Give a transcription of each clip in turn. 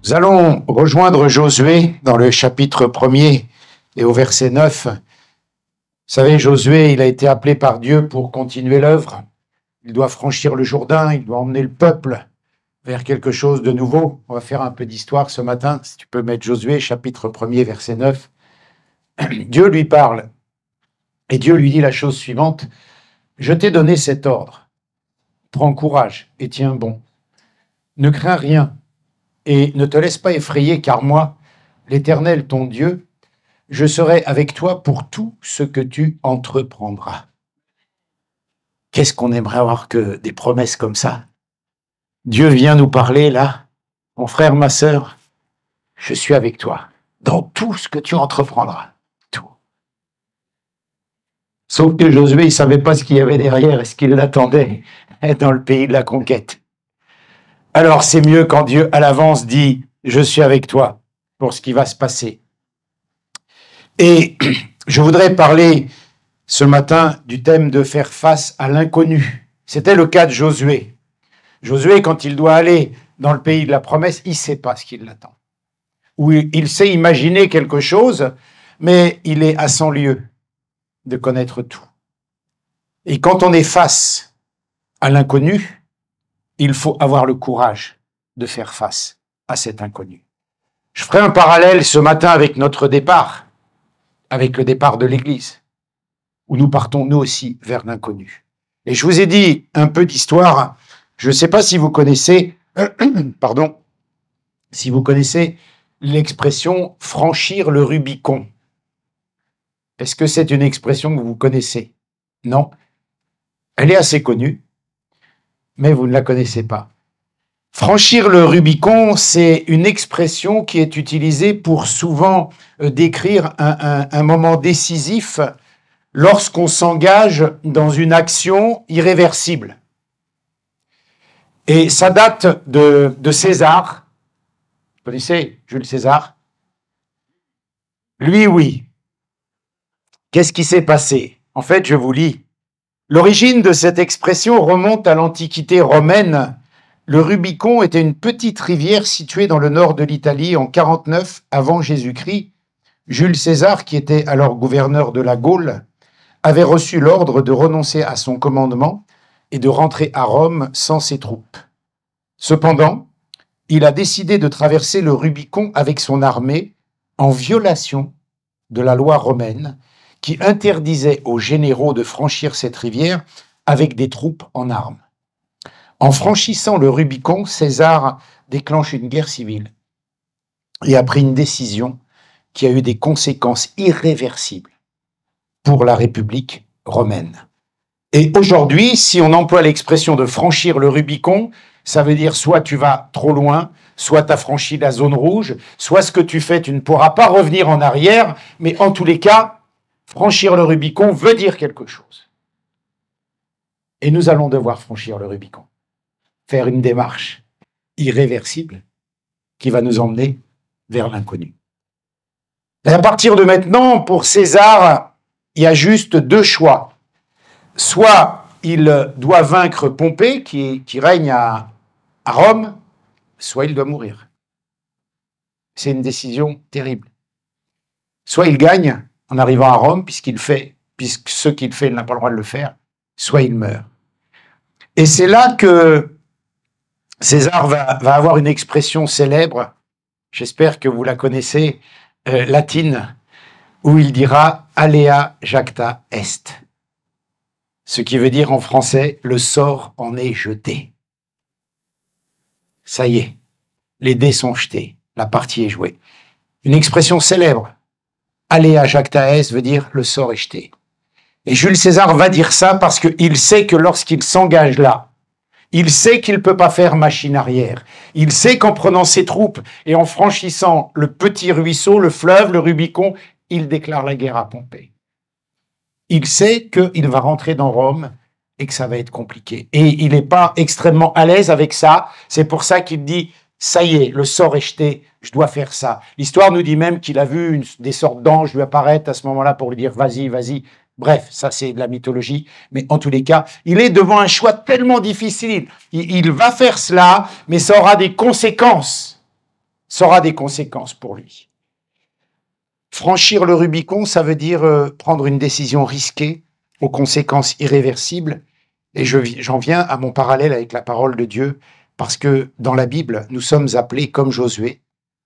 Nous allons rejoindre Josué dans le chapitre 1er et au verset 9. Vous savez, Josué, il a été appelé par Dieu pour continuer l'œuvre. Il doit franchir le Jourdain, il doit emmener le peuple vers quelque chose de nouveau. On va faire un peu d'histoire ce matin. Si tu peux mettre Josué, chapitre 1er, verset 9. Dieu lui parle et Dieu lui dit la chose suivante. « Je t'ai donné cet ordre. Prends courage et tiens bon. Ne crains rien. Et ne te laisse pas effrayer, car moi, l'Éternel, ton Dieu, je serai avec toi pour tout ce que tu entreprendras. » Qu'est-ce qu'on aimerait avoir que des promesses comme ça? Dieu vient nous parler là. Mon frère, ma sœur, je suis avec toi dans tout ce que tu entreprendras. Tout. Sauf que Josué, il ne savait pas ce qu'il y avait derrière et ce qu'il l'attendait dans le pays de la conquête. Alors c'est mieux quand Dieu à l'avance dit « Je suis avec toi » pour ce qui va se passer. Et je voudrais parler ce matin du thème de faire face à l'inconnu. C'était le cas de Josué. Josué, quand il doit aller dans le pays de la promesse, il ne sait pas ce qui l'attend. Ou il sait imaginer quelque chose, mais il est à 100 lieues de connaître tout. Et quand on est face à l'inconnu, il faut avoir le courage de faire face à cet inconnu. Je ferai un parallèle ce matin avec notre départ, avec le départ de l'Église, où nous partons nous aussi vers l'inconnu. Et je vous ai dit un peu d'histoire. Je ne sais pas si vous connaissez, si vous connaissez l'expression « franchir le Rubicon ». Est-ce que c'est une expression que vous connaissez? Non. Elle est assez connue, mais vous ne la connaissez pas. Franchir le Rubicon, c'est une expression qui est utilisée pour souvent décrire un moment décisif lorsqu'on s'engage dans une action irréversible. Et ça date de César. Vous connaissez Jules César? Lui, oui. Qu'est-ce qui s'est passé? En fait, je vous lis. L'origine de cette expression remonte à l'Antiquité romaine. Le Rubicon était une petite rivière située dans le nord de l'Italie en 49 avant Jésus-Christ. Jules César, qui était alors gouverneur de la Gaule, avait reçu l'ordre de renoncer à son commandement et de rentrer à Rome sans ses troupes. Cependant, il a décidé de traverser le Rubicon avec son armée en violation de la loi romaine qui interdisait aux généraux de franchir cette rivière avec des troupes en armes. En franchissant le Rubicon, César déclenche une guerre civile et a pris une décision qui a eu des conséquences irréversibles pour la République romaine. Et aujourd'hui, si on emploie l'expression de franchir le Rubicon, ça veut dire soit tu vas trop loin, soit tu as franchi la zone rouge, soit ce que tu fais, tu ne pourras pas revenir en arrière, mais en tous les cas, franchir le Rubicon veut dire quelque chose. Et nous allons devoir franchir le Rubicon, faire une démarche irréversible qui va nous emmener vers l'inconnu. Et à partir de maintenant, pour César, il y a juste deux choix. Soit il doit vaincre Pompée, qui règne à Rome, soit il doit mourir. C'est une décision terrible. Soit il gagne en arrivant à Rome, puisque ce qu'il fait, il n'a pas le droit de le faire, soit il meurt. Et c'est là que César va avoir une expression célèbre, j'espère que vous la connaissez, latine, où il dira « alea jacta est », ce qui veut dire en français « le sort en est jeté ». Ça y est, les dés sont jetés, la partie est jouée. Une expression célèbre. Alea jacta est veut dire le sort est jeté. Et Jules César va dire ça parce qu'il sait que lorsqu'il s'engage là, il sait qu'il ne peut pas faire machine arrière. Il sait qu'en prenant ses troupes et en franchissant le petit ruisseau, le fleuve, le Rubicon, il déclare la guerre à Pompée. Il sait qu'il va rentrer dans Rome et que ça va être compliqué. Et il n'est pas extrêmement à l'aise avec ça. C'est pour ça qu'il dit « ça y est, le sort est jeté, je dois faire ça ». L'histoire nous dit même qu'il a vu des sortes d'anges lui apparaître à ce moment-là pour lui dire « vas-y, vas-y ». Bref, ça c'est de la mythologie, mais en tous les cas, il est devant un choix tellement difficile. Il va faire cela, mais ça aura des conséquences. ça aura des conséquences pour lui. Franchir le Rubicon, ça veut dire prendre une décision risquée, aux conséquences irréversibles. Et j'en viens à mon parallèle avec la parole de Dieu, parce que dans la Bible, nous sommes appelés, comme Josué,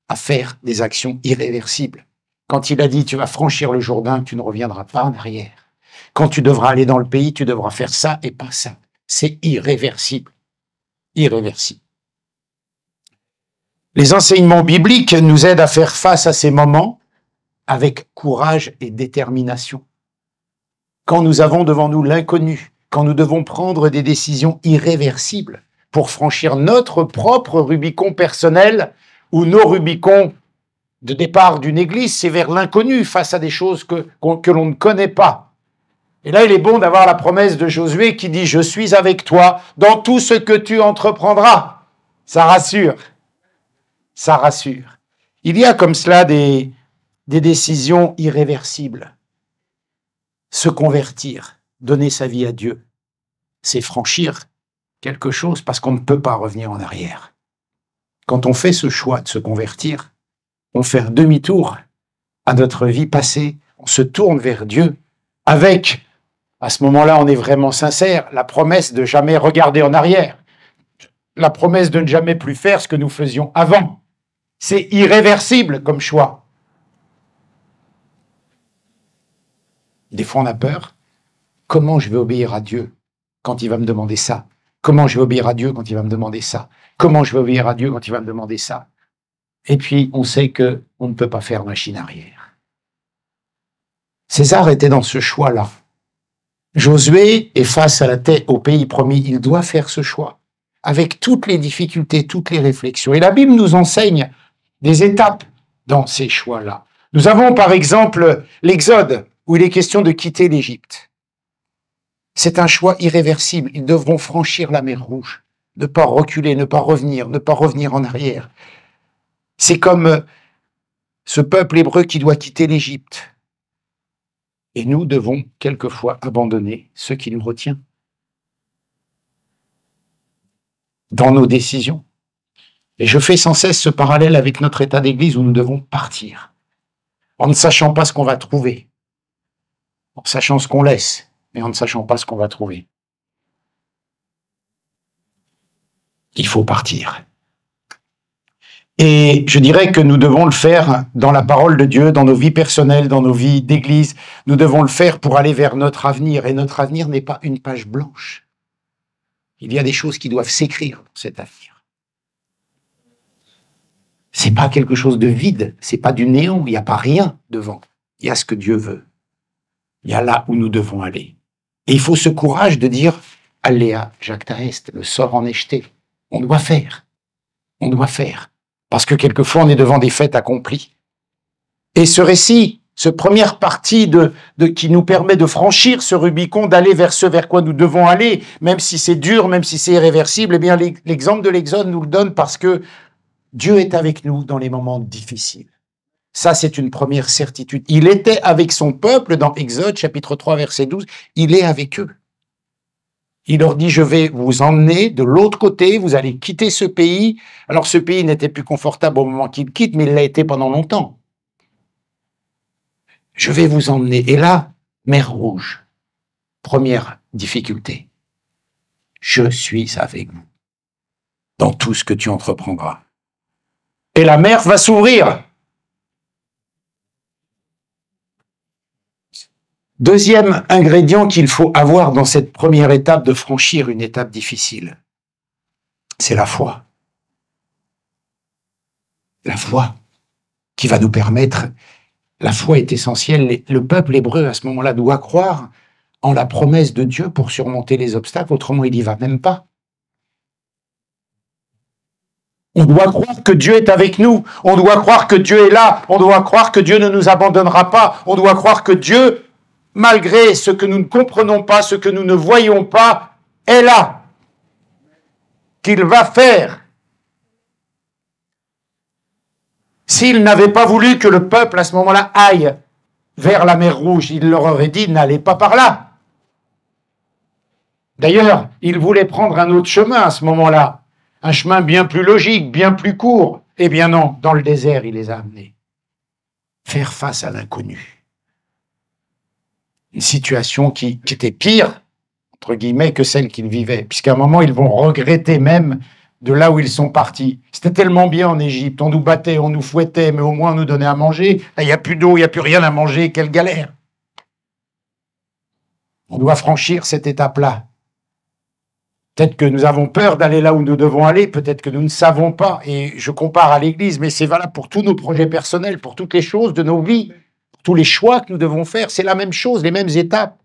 à faire des actions irréversibles. Quand il a dit, tu vas franchir le Jourdain, tu ne reviendras pas en arrière. Quand tu devras aller dans le pays, tu devras faire ça et pas ça. C'est irréversible. Irréversible. Les enseignements bibliques nous aident à faire face à ces moments avec courage et détermination. Quand nous avons devant nous l'inconnu, quand nous devons prendre des décisions irréversibles pour franchir notre propre Rubicon personnel ou nos Rubicons de départ d'une église, c'est vers l'inconnu face à des choses que l'on ne connaît pas. Et là, il est bon d'avoir la promesse de Josué qui dit « Je suis avec toi dans tout ce que tu entreprendras ». Ça rassure. Ça rassure. Il y a comme cela des décisions irréversibles. Se convertir, donner sa vie à Dieu, c'est franchir quelque chose parce qu'on ne peut pas revenir en arrière. Quand on fait ce choix de se convertir, on fait un demi-tour à notre vie passée, on se tourne vers Dieu avec, à ce moment-là, on est vraiment sincère, la promesse de jamais regarder en arrière, la promesse de ne jamais plus faire ce que nous faisions avant. C'est irréversible comme choix. Des fois, on a peur. Comment je vais obéir à Dieu quand il va me demander ça? Comment je vais obéir à Dieu quand il va me demander ça? Comment je vais obéir à Dieu quand il va me demander ça? Et puis, on sait qu'on ne peut pas faire machine arrière. César était dans ce choix-là. Josué est face à au pays promis. Il doit faire ce choix, avec toutes les difficultés, toutes les réflexions. Et la Bible nous enseigne des étapes dans ces choix-là. Nous avons, par exemple, l'Exode, où il est question de quitter l'Égypte. C'est un choix irréversible. Ils devront franchir la mer Rouge, ne pas reculer, ne pas revenir en arrière. C'est comme ce peuple hébreu qui doit quitter l'Égypte. Et nous devons quelquefois abandonner ce qui nous retient dans nos décisions. Et je fais sans cesse ce parallèle avec notre état d'église où nous devons partir, en ne sachant pas ce qu'on va trouver, en sachant ce qu'on laisse, mais en ne sachant pas ce qu'on va trouver. Il faut partir. Et je dirais que nous devons le faire dans la parole de Dieu, dans nos vies personnelles, dans nos vies d'église. Nous devons le faire pour aller vers notre avenir. Et notre avenir n'est pas une page blanche. Il y a des choses qui doivent s'écrire dans cet avenir. C'est pas quelque chose de vide, c'est pas du néant, il n'y a pas rien devant. Il y a ce que Dieu veut. Il y a là où nous devons aller. Et il faut ce courage de dire « Alléa jacta est », le sort en est jeté. On doit faire. On doit faire. Parce que quelquefois, on est devant des faits accomplis. Et ce récit, ce première partie qui nous permet de franchir ce Rubicon, d'aller vers ce vers quoi nous devons aller, même si c'est dur, même si c'est irréversible, eh bien, l'exemple de l'Exode nous le donne parce que Dieu est avec nous dans les moments difficiles. Ça, c'est une première certitude. Il était avec son peuple dans Exode, chapitre 3, verset 12. Il est avec eux. Il leur dit, je vais vous emmener de l'autre côté, vous allez quitter ce pays. Alors, ce pays n'était plus confortable au moment qu'il quitte, mais il l'a été pendant longtemps. Je vais vous emmener. Et là, mer Rouge. Première difficulté. Je suis avec vous dans tout ce que tu entreprendras. Et la mer va s'ouvrir. Deuxième ingrédient qu'il faut avoir dans cette première étape de franchir une étape difficile, c'est la foi. La foi qui va nous permettre, la foi est essentielle. Le peuple hébreu à ce moment-là doit croire en la promesse de Dieu pour surmonter les obstacles, autrement il n'y va même pas. On doit croire que Dieu est avec nous, on doit croire que Dieu est là, on doit croire que Dieu ne nous abandonnera pas, on doit croire que Dieu, malgré ce que nous ne comprenons pas, ce que nous ne voyons pas, est là, qu'il va faire. S'il n'avait pas voulu que le peuple, à ce moment-là, aille vers la mer Rouge, il leur aurait dit, n'allez pas par là. D'ailleurs, il voulait prendre un autre chemin à ce moment-là, un chemin bien plus logique, bien plus court. Eh bien non, dans le désert, il les a amenés. Faire face à l'inconnu. Une situation qui était pire, entre guillemets, que celle qu'ils vivaient, puisqu'à un moment, ils vont regretter même de là où ils sont partis. C'était tellement bien en Égypte, on nous battait, on nous fouettait, mais au moins on nous donnait à manger. Là, il n'y a plus d'eau, il n'y a plus rien à manger, quelle galère. On doit franchir cette étape-là. Peut-être que nous avons peur d'aller là où nous devons aller, peut-être que nous ne savons pas, et je compare à l'Église, mais c'est valable pour tous nos projets personnels, pour toutes les choses de nos vies, pour tous les choix que nous devons faire, c'est la même chose, les mêmes étapes.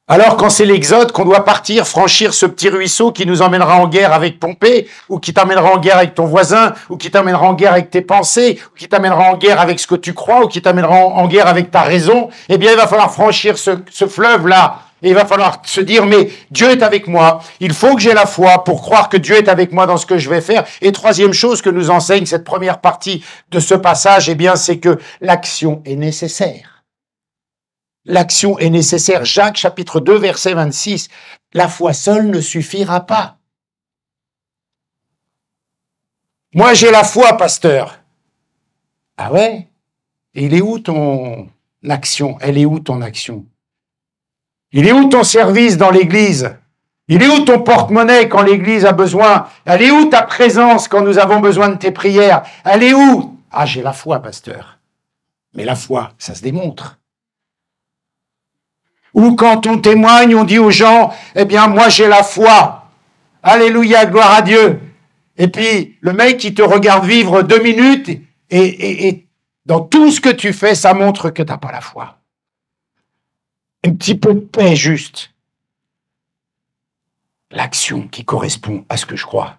Alors quand c'est l'Exode, qu'on doit partir, franchir ce petit ruisseau qui nous emmènera en guerre avec Pompée, ou qui t'emmènera en guerre avec ton voisin, ou qui t'emmènera en guerre avec tes pensées, ou qui t'emmènera en guerre avec ce que tu crois, ou qui t'emmènera en guerre avec ta raison, eh bien il va falloir franchir ce fleuve-là. Et il va falloir se dire, mais Dieu est avec moi, il faut que j'ai la foi pour croire que Dieu est avec moi dans ce que je vais faire. Et troisième chose que nous enseigne cette première partie de ce passage, eh bien c'est que l'action est nécessaire. L'action est nécessaire. Jacques chapitre 2 verset 26, la foi seule ne suffira pas. Moi j'ai la foi, pasteur. Ah ouais? Et il est où ton action? Elle est où ton action? Il est où ton service dans l'église? Il est où ton porte-monnaie quand l'église a besoin? Elle est où ta présence quand nous avons besoin de tes prières? Elle est où? Ah, j'ai la foi, pasteur. Mais la foi, ça se démontre. Ou quand on témoigne, on dit aux gens, eh bien, moi j'ai la foi. Alléluia, gloire à Dieu. Et puis, le mec qui te regarde vivre 2 minutes et dans tout ce que tu fais, ça montre que tu n'as pas la foi. Un petit peu de paix juste. L'action qui correspond à ce que je crois.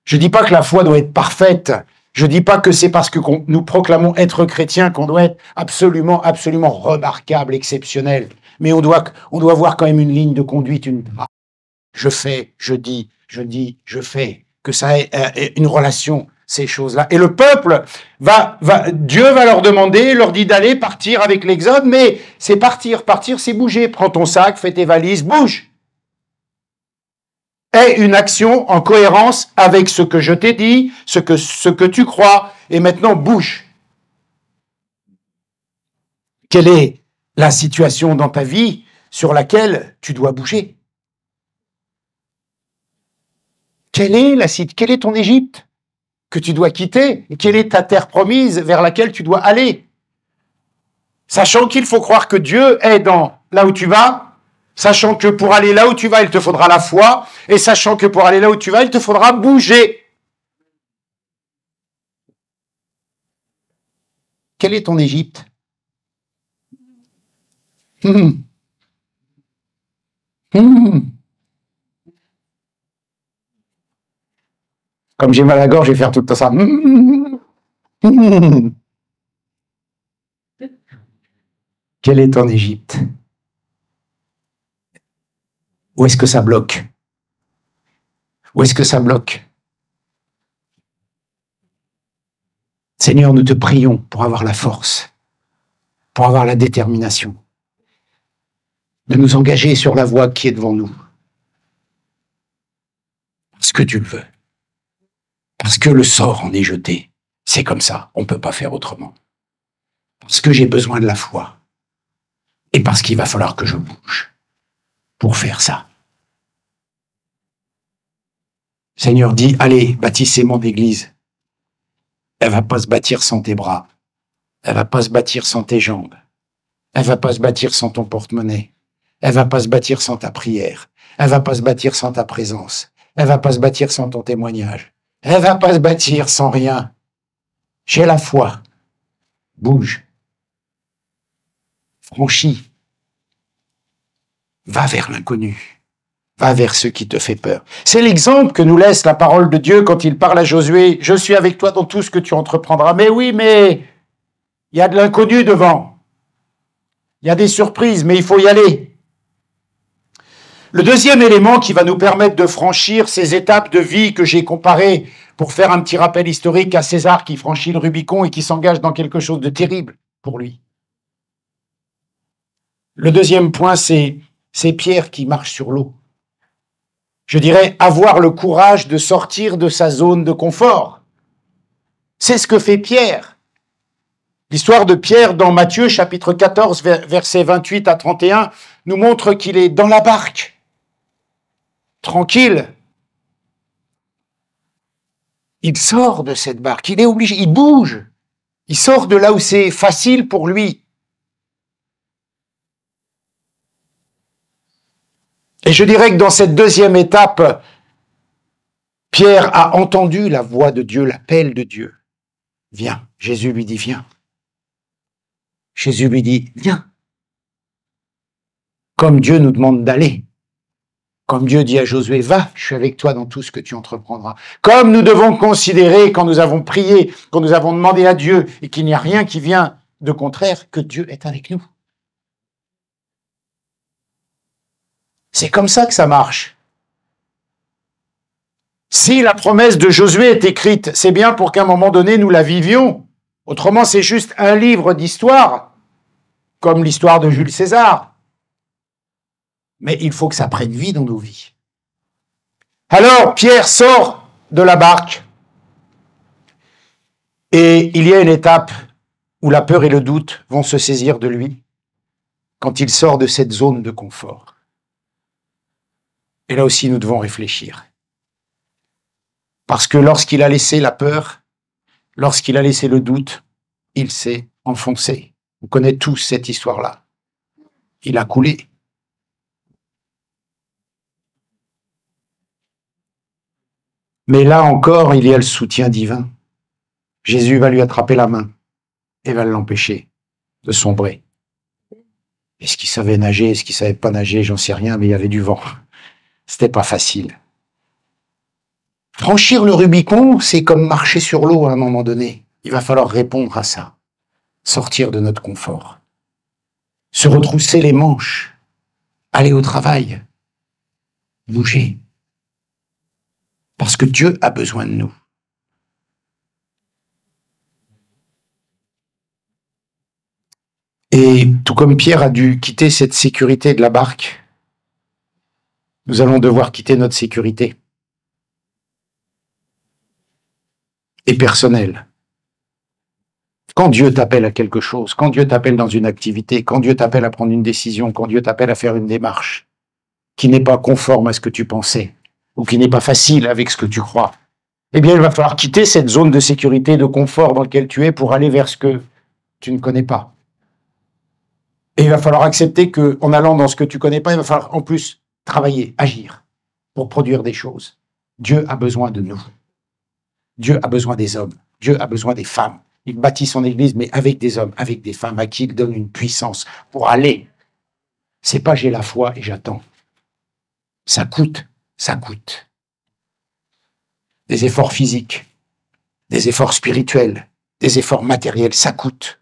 Je ne dis pas que la foi doit être parfaite. Je ne dis pas que c'est parce que nous proclamons être chrétiens qu'on doit être absolument, absolument remarquable, exceptionnel. Mais on doit voir quand même une ligne de conduite, je fais, je dis, je fais. Que ça ait une relation, ces choses-là. Et le peuple Dieu va leur demander, leur dit d'aller partir avec l'Exode, mais c'est partir, c'est bouger. Prends ton sac, fais tes valises, bouge. Aie une action en cohérence avec ce que je t'ai dit, ce que tu crois, et maintenant bouge. Quelle est la situation dans ta vie sur laquelle tu dois bouger? Quelle est ton Égypte que tu dois quitter? Et quelle est ta terre promise vers laquelle tu dois aller? Sachant qu'il faut croire que Dieu est là où tu vas, sachant que pour aller là où tu vas, il te faudra la foi, et sachant que pour aller là où tu vas, il te faudra bouger. Quel est ton Égypte? Comme j'ai mal à la gorge, je vais faire tout le temps ça. Quel est ton Égypte? Où est-ce que ça bloque? Où est-ce que ça bloque? Seigneur, nous te prions pour avoir la force, pour avoir la détermination de nous engager sur la voie qui est devant nous. Parce que tu le veux. Parce que le sort en est jeté. C'est comme ça, on ne peut pas faire autrement. Parce que j'ai besoin de la foi. Et parce qu'il va falloir que je bouge pour faire ça. Seigneur dit, allez, bâtissez mon église. Elle va pas se bâtir sans tes bras. Elle va pas se bâtir sans tes jambes. Elle va pas se bâtir sans ton porte-monnaie. Elle va pas se bâtir sans ta prière. Elle va pas se bâtir sans ta présence. Elle va pas se bâtir sans ton témoignage. Elle va pas se bâtir sans rien. J'ai la foi. Bouge. Franchis. Va vers l'inconnu. Va vers ce qui te fait peur. C'est l'exemple que nous laisse la parole de Dieu quand il parle à Josué. Je suis avec toi dans tout ce que tu entreprendras. Mais oui, mais il y a de l'inconnu devant. Il y a des surprises, mais il faut y aller. Le deuxième élément qui va nous permettre de franchir ces étapes de vie que j'ai comparées pour faire un petit rappel historique à César qui franchit le Rubicon et qui s'engage dans quelque chose de terrible pour lui. Le deuxième point, c'est Pierre qui marche sur l'eau. je dirais, avoir le courage de sortir de sa zone de confort. C'est ce que fait Pierre. L'histoire de Pierre dans Matthieu, chapitre 14, versets 28 à 31, nous montre qu'il est dans la barque, tranquille. Il sort de cette barque, il est obligé, il bouge. Il sort de là où c'est facile pour lui. Et je dirais que dans cette deuxième étape, Pierre a entendu la voix de Dieu, l'appel de Dieu. Viens. Jésus lui dit, viens. Jésus lui dit, viens. Comme Dieu nous demande d'aller. Comme Dieu dit à Josué, va, je suis avec toi dans tout ce que tu entreprendras. Comme nous devons considérer quand nous avons prié, quand nous avons demandé à Dieu et qu'il n'y a rien qui vient de contraire, que Dieu est avec nous. C'est comme ça que ça marche. Si la promesse de Josué est écrite, c'est bien pour qu'à un moment donné, nous la vivions. Autrement, c'est juste un livre d'histoire, comme l'histoire de Jules César. Mais il faut que ça prenne vie dans nos vies. Alors, Pierre sort de la barque et il y a une étape où la peur et le doute vont se saisir de lui quand il sort de cette zone de confort. Et là aussi, nous devons réfléchir. Parce que lorsqu'il a laissé la peur, lorsqu'il a laissé le doute, il s'est enfoncé. On connaît tous cette histoire-là. Il a coulé. Mais là encore, il y a le soutien divin. Jésus va lui attraper la main et va l'empêcher de sombrer. Est-ce qu'il savait nager? Est-ce qu'il savait pas nager? J'en sais rien, mais il y avait du vent. C'était pas facile. Franchir le Rubicon, c'est comme marcher sur l'eau à un moment donné. Il va falloir répondre à ça. Sortir de notre confort. Se retrousser les manches. Aller au travail. Bouger. Parce que Dieu a besoin de nous. Et tout comme Pierre a dû quitter cette sécurité de la barque, nous allons devoir quitter notre sécurité. Et personnelle. Quand Dieu t'appelle à quelque chose, quand Dieu t'appelle dans une activité, quand Dieu t'appelle à prendre une décision, quand Dieu t'appelle à faire une démarche qui n'est pas conforme à ce que tu pensais, ou qui n'est pas facile avec ce que tu crois, eh bien, il va falloir quitter cette zone de sécurité, de confort dans laquelle tu es pour aller vers ce que tu ne connais pas. Et il va falloir accepter qu'en allant dans ce que tu connais pas, il va falloir en plus travailler, agir pour produire des choses. Dieu a besoin de nous. Dieu a besoin des hommes. Dieu a besoin des femmes. Il bâtit son église, mais avec des hommes, avec des femmes à qui il donne une puissance pour aller. C'est pas j'ai la foi et j'attends. Ça coûte, ça coûte. Des efforts physiques, des efforts spirituels, des efforts matériels, ça coûte.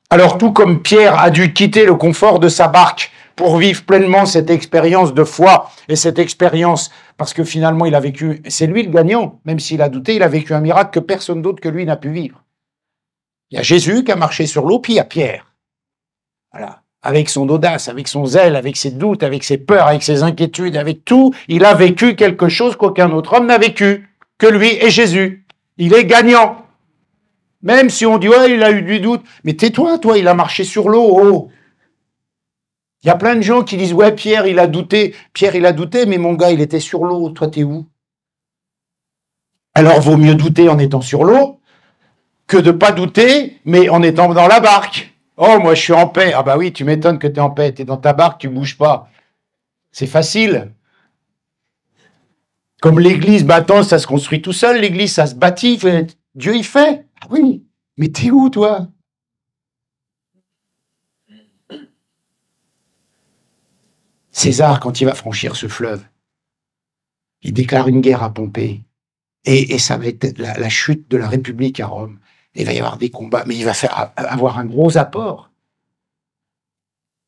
Alors tout comme Pierre a dû quitter le confort de sa barque pour vivre pleinement cette expérience de foi et cette expérience, parce que finalement il a vécu, c'est lui le gagnant, même s'il a douté, il a vécu un miracle que personne d'autre que lui n'a pu vivre. Il y a Jésus qui a marché sur l'eau, puis il y a Pierre. Voilà. Avec son audace, avec son zèle, avec ses doutes, avec ses peurs, avec ses inquiétudes, avec tout, il a vécu quelque chose qu'aucun autre homme n'a vécu, que lui et Jésus. Il est gagnant. Même si on dit, ouais, il a eu du doute. Mais tais-toi, toi, il a marché sur l'eau. Oh. Il y a plein de gens qui disent, ouais, Pierre, il a douté. Pierre, il a douté, mais mon gars, il était sur l'eau. Toi, t'es où? Alors, vaut mieux douter en étant sur l'eau que de pas douter, mais en étant dans la barque. Oh, moi, je suis en paix. Ah bah oui, tu m'étonnes que tu es en paix. Tu es dans ta barque, tu bouges pas. C'est facile. Comme l'église, bah attends, ça se construit tout seul. L'église, ça se bâtit. Dieu, il fait. Ah oui, mais t'es où, toi? César, quand il va franchir ce fleuve, il déclare une guerre à Pompée. Et ça va être la chute de la République à Rome. Il va y avoir des combats, mais il va avoir un gros apport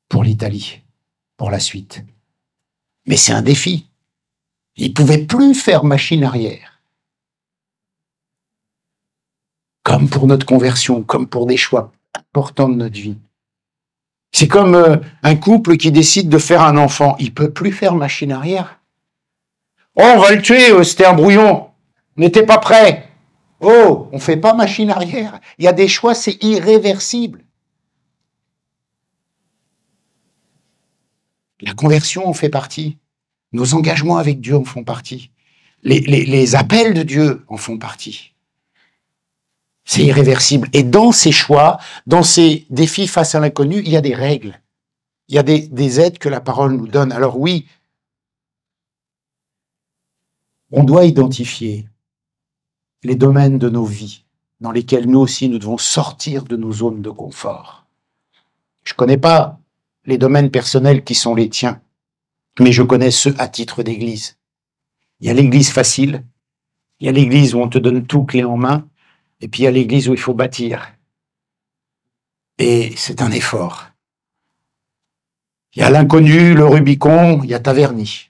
pour l'Italie, pour la suite. Mais c'est un défi. Il ne pouvait plus faire machine arrière. Comme pour notre conversion, comme pour des choix importants de notre vie. C'est comme un couple qui décide de faire un enfant. Il ne peut plus faire machine arrière. Oh, on va le tuer, c'était un brouillon. On n'était pas prêt. Oh, on ne fait pas machine arrière. Il y a des choix, c'est irréversible. La conversion en fait partie. Nos engagements avec Dieu en font partie. Les appels de Dieu en font partie. C'est irréversible. Et dans ces choix, dans ces défis face à l'inconnu, il y a des règles. Il y a des aides que la parole nous donne. Alors oui, on doit identifier les domaines de nos vies dans lesquels nous aussi nous devons sortir de nos zones de confort. Je ne connais pas les domaines personnels qui sont les tiens, mais je connais ceux à titre d'église. Il y a l'église facile, il y a l'église où on te donne tout clé en main, et puis il y a l'église où il faut bâtir. Et c'est un effort. Il y a l'inconnu, le Rubicon, il y a Taverny.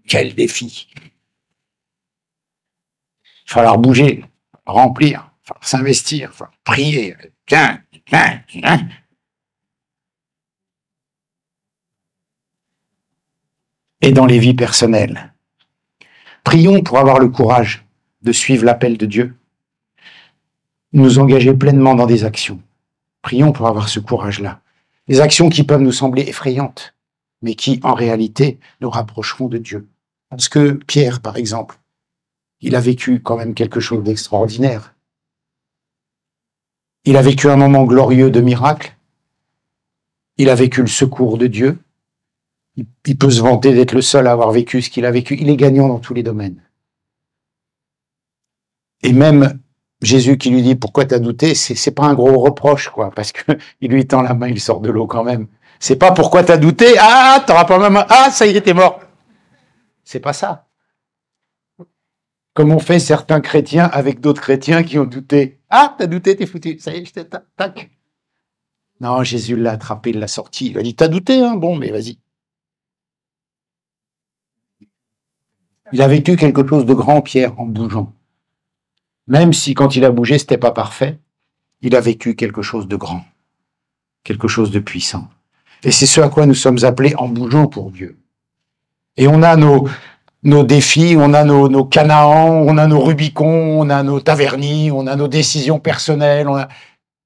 Quel défi! Il va falloir bouger, remplir, s'investir, prier. Tiens. Et dans les vies personnelles. Prions pour avoir le courage de suivre l'appel de Dieu, nous engager pleinement dans des actions. Prions pour avoir ce courage-là. Des actions qui peuvent nous sembler effrayantes, mais qui, en réalité, nous rapprocheront de Dieu. Parce que Pierre, par exemple, il a vécu quand même quelque chose d'extraordinaire. Il a vécu un moment glorieux de miracle. Il a vécu le secours de Dieu. Il peut se vanter d'être le seul à avoir vécu ce qu'il a vécu. Il est gagnant dans tous les domaines. Et même Jésus qui lui dit « Pourquoi t'as douté ?» c'est pas un gros reproche, quoi, parce que il lui tend la main, il sort de l'eau quand même. C'est pas « Pourquoi t'as douté ?» Ah, t'auras pas ma main. Ah, ça y est, t'es mort. C'est pas ça. Comme on fait certains chrétiens avec d'autres chrétiens qui ont douté. Ah, t'as douté, t'es foutu. Ça y est, je tac. Non, Jésus l'a attrapé, il l'a sorti. Il a dit « T'as douté, hein? Bon, mais vas-y. » Il a vécu quelque chose de grand, Pierre, en bougeant. Même si quand il a bougé, c'était pas parfait, il a vécu quelque chose de grand, quelque chose de puissant. Et c'est ce à quoi nous sommes appelés en bougeant pour Dieu. Et on a nos défis, on a nos Canaans, on a nos Rubicons, on a nos Taverny, on a nos décisions personnelles,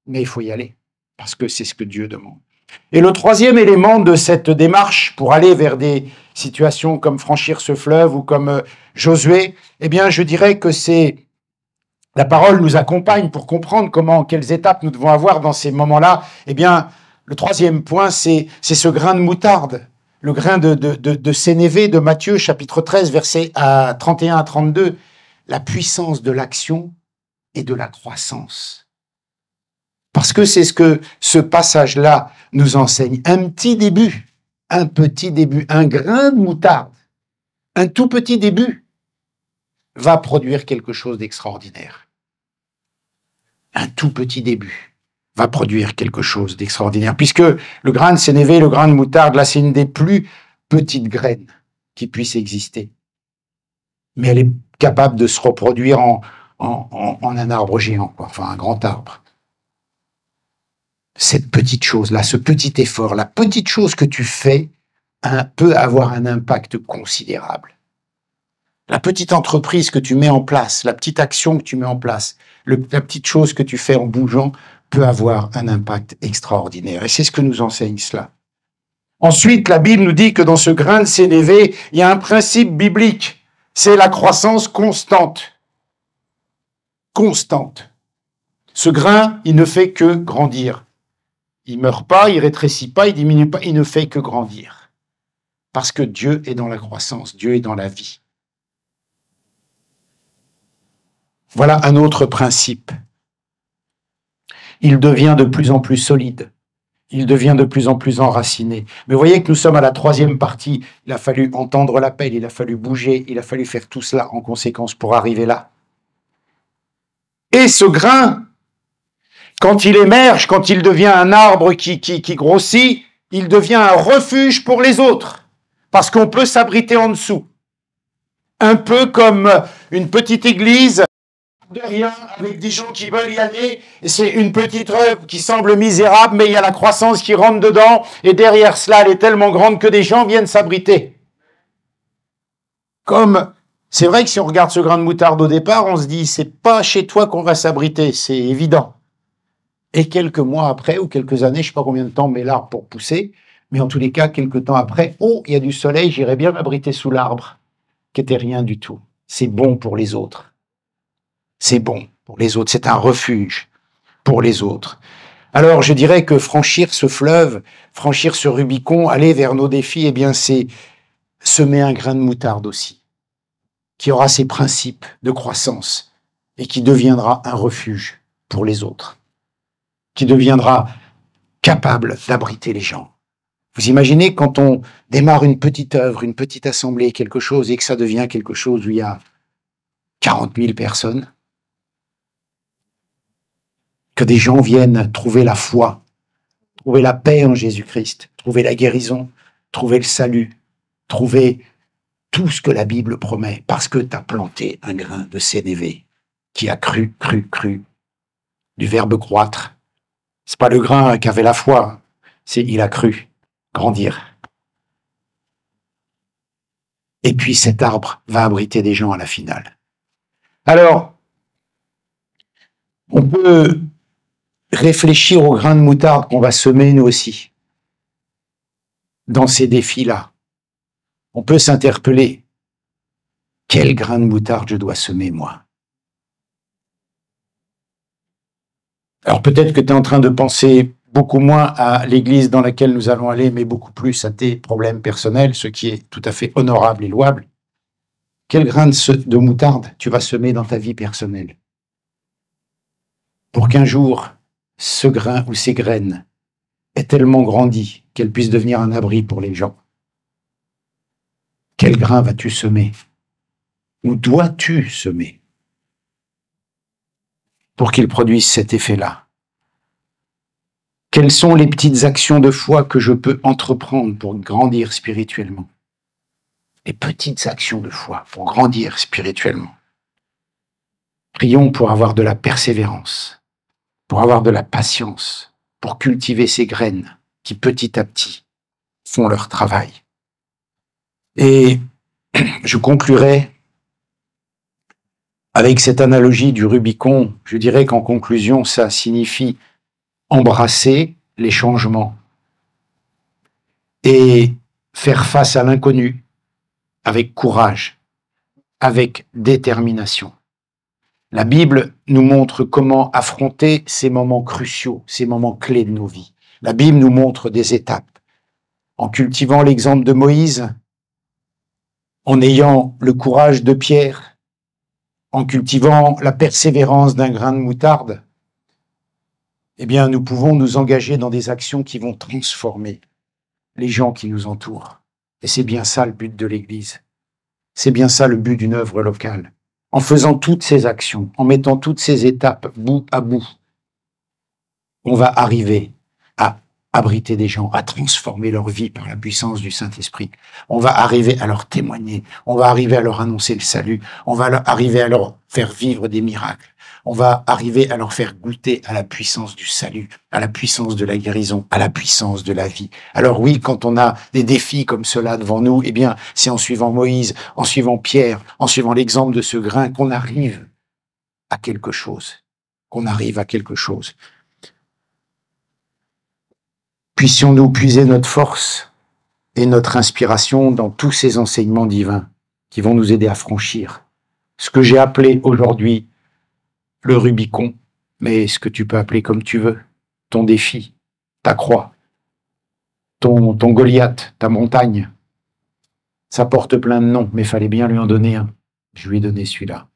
mais il faut y aller, parce que c'est ce que Dieu demande. Et le troisième élément de cette démarche pour aller vers des situations comme franchir ce fleuve ou comme Josué, eh bien, je dirais que c'est la parole nous accompagne pour comprendre quelles étapes nous devons avoir dans ces moments-là. Eh bien, le troisième point, c'est ce grain de moutarde, le grain de sénévé de Matthieu, chapitre 13, versets 31 à 32, la puissance de l'action et de la croissance. Parce que c'est ce que ce passage-là nous enseigne. Un petit début, un grain de moutarde, un tout petit début va produire quelque chose d'extraordinaire. Un tout petit début va produire quelque chose d'extraordinaire. Puisque le grain de sénévé, le grain de moutarde, là, c'est une des plus petites graines qui puissent exister. Mais elle est capable de se reproduire en un arbre géant, quoi. Enfin un grand arbre. Cette petite chose-là, ce petit effort, la petite chose que tu fais peut avoir un impact considérable. La petite entreprise que tu mets en place, la petite action que tu mets en place, la petite chose que tu fais en bougeant peut avoir un impact extraordinaire. Et c'est ce que nous enseigne cela. Ensuite, la Bible nous dit que dans ce grain de sénévé, il y a un principe biblique. C'est la croissance constante. Constante. Ce grain, il ne fait que grandir. Il ne meurt pas, il ne rétrécit pas, il ne diminue pas, il ne fait que grandir. Parce que Dieu est dans la croissance, Dieu est dans la vie. Voilà un autre principe. Il devient de plus en plus solide. Il devient de plus en plus enraciné. Mais vous voyez que nous sommes à la troisième partie. Il a fallu entendre l'appel, il a fallu bouger, il a fallu faire tout cela en conséquence pour arriver là. Et ce grain, quand il émerge, quand il devient un arbre qui grossit, il devient un refuge pour les autres. Parce qu'on peut s'abriter en dessous. Un peu comme une petite église de rien, avec des gens qui veulent y aller. C'est une petite œuvre qui semble misérable, mais il y a la croissance qui rentre dedans, et derrière cela, elle est tellement grande que des gens viennent s'abriter. Comme, c'est vrai que si on regarde ce grain de moutarde au départ, on se dit, c'est pas chez toi qu'on va s'abriter, c'est évident. Et quelques mois après, ou quelques années, je sais pas combien de temps met l'arbre pour pousser, mais en tous les cas, quelques temps après, oh, il y a du soleil, j'irai bien m'abriter sous l'arbre, qui était rien du tout. C'est bon pour les autres. C'est bon pour les autres. C'est un refuge pour les autres. Alors, je dirais que franchir ce fleuve, franchir ce Rubicon, aller vers nos défis, eh bien, c'est semer un grain de moutarde aussi, qui aura ses principes de croissance et qui deviendra un refuge pour les autres, qui deviendra capable d'abriter les gens. Vous imaginez quand on démarre une petite œuvre, une petite assemblée, quelque chose, et que ça devient quelque chose où il y a 40 000 personnes, que des gens viennent trouver la foi, trouver la paix en Jésus-Christ, trouver la guérison, trouver le salut, trouver tout ce que la Bible promet, parce que tu as planté un grain de sénévé qui a cru, du verbe croître. C'est pas le grain qui avait la foi, c'est il a cru, grandir. Et puis cet arbre va abriter des gens à la finale. Alors, on peut réfléchir au grain de moutarde qu'on va semer nous aussi, dans ces défis-là. On peut s'interpeller. Quel grain de moutarde je dois semer, moi? Alors peut-être que tu es en train de penser beaucoup moins à l'église dans laquelle nous allons aller, mais beaucoup plus à tes problèmes personnels, ce qui est tout à fait honorable et louable. Quel grain de moutarde tu vas semer dans ta vie personnelle? Pour qu'un jour, ce grain ou ces graines aient tellement grandi qu'elles puissent devenir un abri pour les gens. Quel grain vas-tu semer? Ou dois-tu semer pour qu'il produise cet effet-là? Quelles sont les petites actions de foi que je peux entreprendre pour grandir spirituellement? Les petites actions de foi pour grandir spirituellement. Prions pour avoir de la persévérance, pour avoir de la patience, pour cultiver ces graines qui petit à petit font leur travail. Et je conclurai avec cette analogie du Rubicon. Je dirais qu'en conclusion, ça signifie embrasser les changements et faire face à l'inconnu avec courage, avec détermination. La Bible nous montre comment affronter ces moments cruciaux, ces moments clés de nos vies. La Bible nous montre des étapes. En cultivant l'exemple de Moïse, en ayant le courage de Pierre, en cultivant la persévérance d'un grain de moutarde, eh bien, nous pouvons nous engager dans des actions qui vont transformer les gens qui nous entourent. Et c'est bien ça le but de l'Église. C'est bien ça le but d'une œuvre locale. En faisant toutes ces actions, en mettant toutes ces étapes bout à bout, on va arriver à abriter des gens, à transformer leur vie par la puissance du Saint-Esprit. On va arriver à leur témoigner, on va arriver à leur annoncer le salut, on va arriver à leur faire vivre des miracles, on va arriver à leur faire goûter à la puissance du salut, à la puissance de la guérison, à la puissance de la vie. Alors oui, quand on a des défis comme cela devant nous, eh bien, c'est en suivant Moïse, en suivant Pierre, en suivant l'exemple de ce grain qu'on arrive à quelque chose, Puissions-nous puiser notre force et notre inspiration dans tous ces enseignements divins qui vont nous aider à franchir ce que j'ai appelé aujourd'hui le Rubicon, mais ce que tu peux appeler comme tu veux, ton défi, ta croix, ton Goliath, ta montagne. Ça porte plein de noms, mais il fallait bien lui en donner un. Je lui ai donné celui-là.